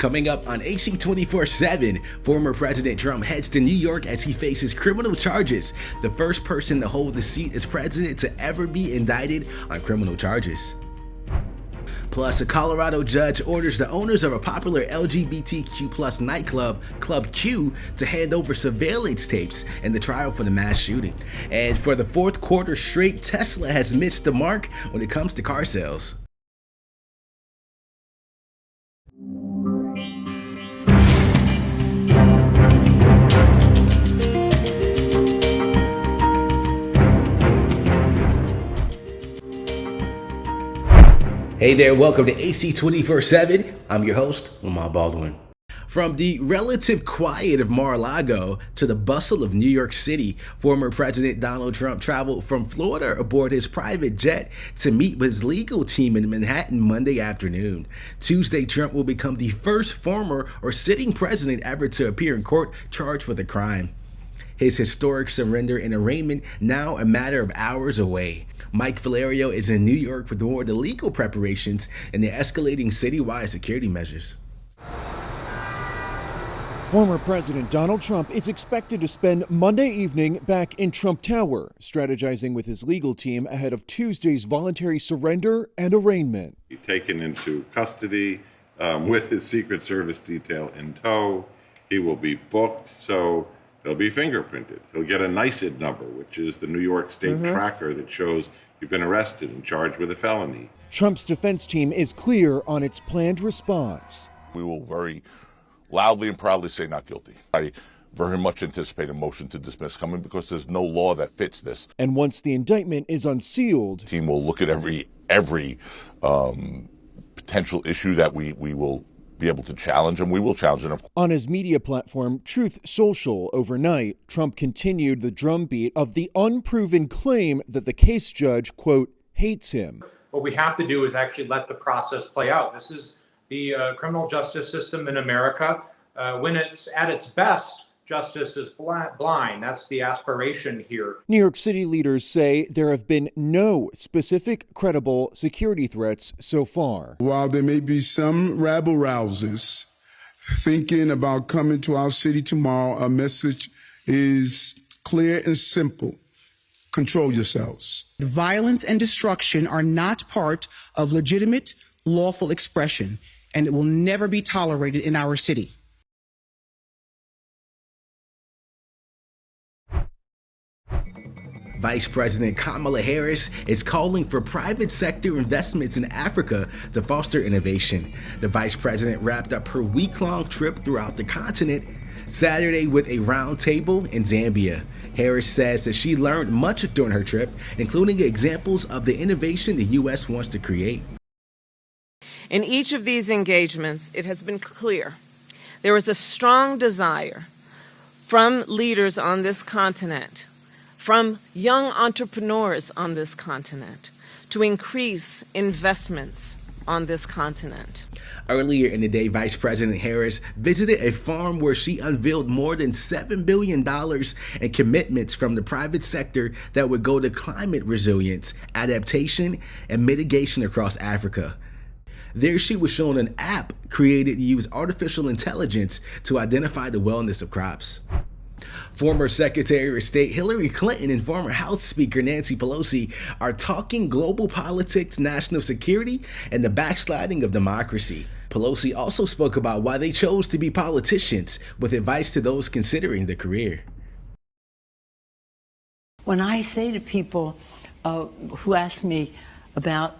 Coming up on AC 24/7, former President Trump heads to New York as he faces criminal charges. The first person to hold the seat as president to ever be indicted on criminal charges. Plus, a Colorado judge orders the owners of a popular LGBTQ+ nightclub, Club Q, to hand over surveillance tapes in the trial for the mass shooting. And for the fourth quarter straight, Tesla has missed the mark when it comes to car sales. Hey there, welcome to AC 24/7. I'm your host, Lamar Baldwin. From the relative quiet of Mar-a-Lago to the bustle of New York City, former President Donald Trump traveled from Florida aboard his private jet to meet with his legal team in Manhattan Monday afternoon. Tuesday, Trump will become the first former or sitting president ever to appear in court charged with a crime. His historic surrender and arraignment now a matter of hours away. Mike Valerio is in New York with more of the legal preparations and the escalating citywide security measures. Former President Donald Trump is expected to spend Monday evening back in Trump Tower, strategizing with his legal team ahead of Tuesday's voluntary surrender and arraignment. He's taken into custody with his Secret Service detail in tow. He will be booked, so he'll be fingerprinted. He'll get a NICID number, which is the New York State tracker that shows you've been arrested and charged with a felony. Trump's defense team is clear on its planned response. We will very loudly and proudly say not guilty. I very much anticipate a motion to dismiss coming because there's no law that fits this. And once the indictment is unsealed, The team will look at every potential issue that we will be able to challenge, and we will challenge it. On his media platform, Truth Social, overnight, Trump continued the drumbeat of the unproven claim that the case judge, quote, hates him. What we have to do is actually let the process play out. This is the criminal justice system in America. When it's at its best, justice is blind. That's the aspiration here. New York City leaders say there have been no specific, credible security threats so far. While there may be some rabble-rousers thinking about coming to our city tomorrow, our message is clear and simple. Control yourselves. Violence and destruction are not part of legitimate, lawful expression, and it will never be tolerated in our city. Vice President Kamala Harris is calling for private sector investments in Africa to foster innovation. The vice president wrapped up her week-long trip throughout the continent Saturday with a roundtable in Zambia. Harris says that she learned much during her trip, including examples of the innovation the U.S. wants to create. In each of these engagements, it has been clear there is a strong desire from leaders on this continent, from young entrepreneurs on this continent, to increase investments on this continent. Earlier in the day, Vice President Harris visited a farm where she unveiled more than $7 billion in commitments from the private sector that would go to climate resilience, adaptation, and mitigation across Africa. There she was shown an app created to use artificial intelligence to identify the wellness of crops. Former Secretary of State Hillary Clinton and former House Speaker Nancy Pelosi are talking global politics, national security, and the backsliding of democracy. Pelosi also spoke about why they chose to be politicians, with advice to those considering the career. When I say to people who ask me about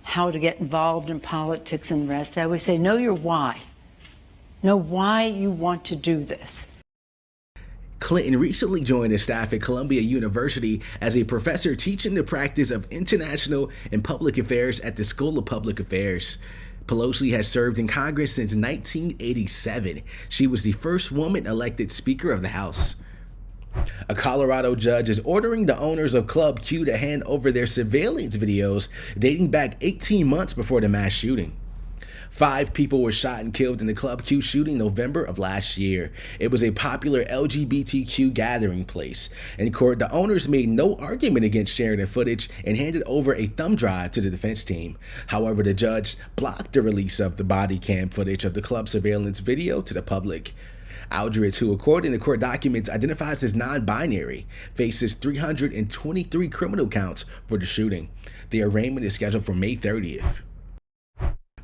how to get involved in politics and the rest, I always say, know your why. Know why you want to do this. Clinton recently joined the staff at Columbia University as a professor teaching the practice of international and public affairs at the School of Public Affairs. Pelosi has served in Congress since 1987. She was the first woman elected Speaker of the House. A Colorado judge is ordering the owners of Club Q to hand over their surveillance videos dating back 18 months before the mass shooting. 5 people were shot and killed in the Club Q shooting November of last year. It was a popular LGBTQ gathering place. In court, the owners made no argument against sharing the footage and handed over a thumb drive to the defense team. However, the judge blocked the release of the body cam footage of the club surveillance video to the public. Aldridge, who according to court documents identifies as non-binary, faces 323 criminal counts for the shooting. The arraignment is scheduled for May 30th.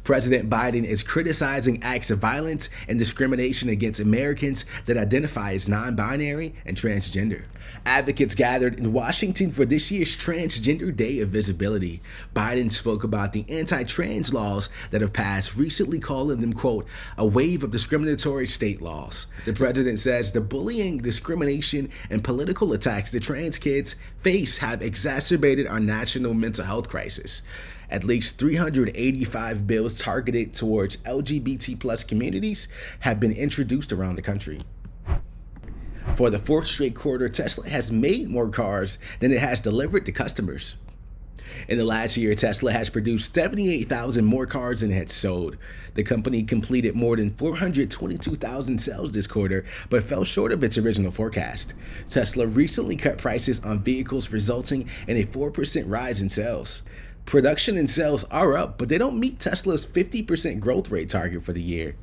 President Biden is criticizing acts of violence and discrimination against Americans that identify as non-binary and transgender. Advocates gathered in Washington for this year's Transgender Day of Visibility. Biden spoke about the anti-trans laws that have passed, recently calling them, quote, a wave of discriminatory state laws. The president says the bullying, discrimination, and political attacks that trans kids face have exacerbated our national mental health crisis. At least 385 bills targeted towards LGBT+ communities have been introduced around the country. For the 4th straight quarter, Tesla has made more cars than it has delivered to customers. In the last year, Tesla has produced 78,000 more cars than it had sold. The company completed more than 422,000 sales this quarter, but fell short of its original forecast. Tesla recently cut prices on vehicles, resulting in a 4% rise in sales. Production and sales are up, but they don't meet Tesla's 50% growth rate target for the year.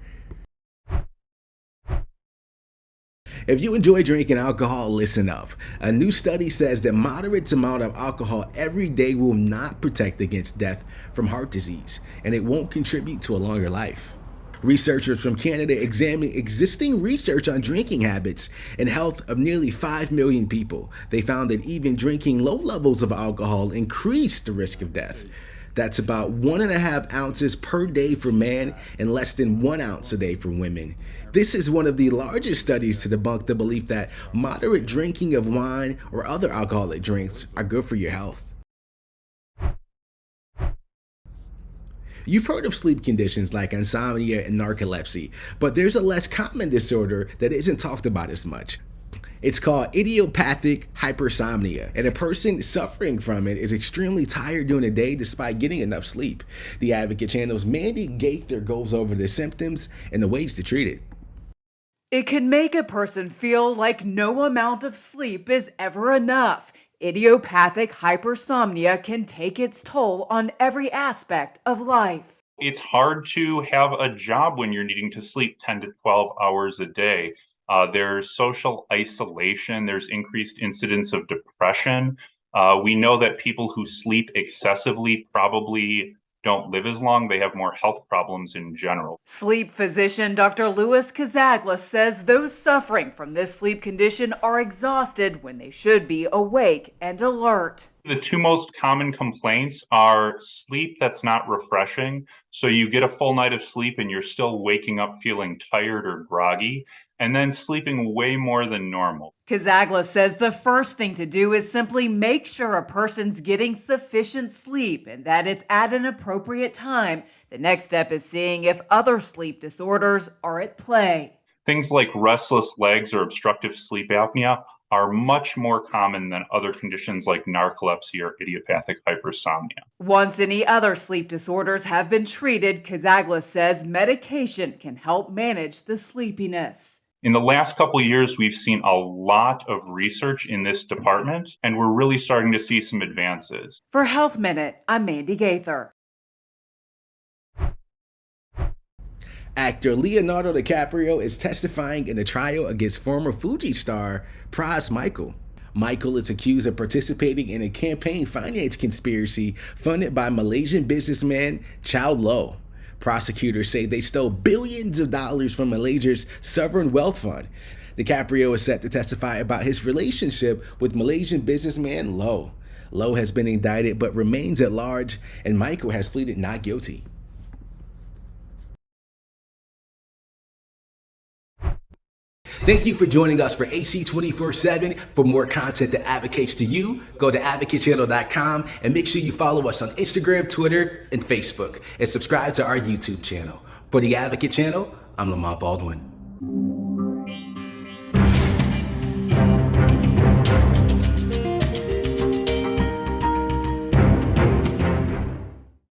If you enjoy drinking alcohol, listen up. A new study says that moderate amount of alcohol every day will not protect against death from heart disease, and it won't contribute to a longer life. Researchers from Canada examined existing research on drinking habits and health of nearly 5 million people. They found that even drinking low levels of alcohol increased the risk of death. That's about 1.5 ounces per day for men and less than 1 ounce a day for women. This is one of the largest studies to debunk the belief that moderate drinking of wine or other alcoholic drinks are good for your health. You've heard of sleep conditions like insomnia and narcolepsy, but there's a less common disorder that isn't talked about as much. It's called idiopathic hypersomnia, and a person suffering from it is extremely tired during the day despite getting enough sleep. The Advocate Channel's Mandy Gaither goes over the symptoms and the ways to treat it. It can make a person feel like no amount of sleep is ever enough. Idiopathic hypersomnia can take its toll on every aspect of life. It's hard to have a job when you're needing to sleep 10 to 12 hours a day. There's social isolation. There's increased incidence of depression. We know that people who sleep excessively probably don't live as long. They have more health problems in general. Sleep physician Dr. Louis Kazaglis says those suffering from this sleep condition are exhausted when they should be awake and alert. The 2 most common complaints are sleep that's not refreshing. So you get a full night of sleep and you're still waking up feeling tired or groggy, and then sleeping way more than normal. Kazaglis says the first thing to do is simply make sure a person's getting sufficient sleep and that it's at an appropriate time. The next step is seeing if other sleep disorders are at play. Things like restless legs or obstructive sleep apnea are much more common than other conditions like narcolepsy or idiopathic hypersomnia. Once any other sleep disorders have been treated, Kazaglis says medication can help manage the sleepiness. In the last couple of years, we've seen a lot of research in this department, and we're really starting to see some advances. For Health Minute, I'm Mandy Gaither. Actor Leonardo DiCaprio is testifying in the trial against former Fuji star Pras Michael. Michael is accused of participating in a campaign finance conspiracy funded by Malaysian businessman Chow Lo. Prosecutors say they stole billions of dollars from Malaysia's sovereign wealth fund. DiCaprio is set to testify about his relationship with Malaysian businessman Lo. Lo has been indicted but remains at large, and Michael has pleaded not guilty. Thank you for joining us for AC 24/7. For more content that advocates to you, go to advocatechannel.com and make sure you follow us on Instagram, Twitter, and Facebook, and subscribe to our YouTube channel. For the Advocate Channel, I'm Lamont Baldwin.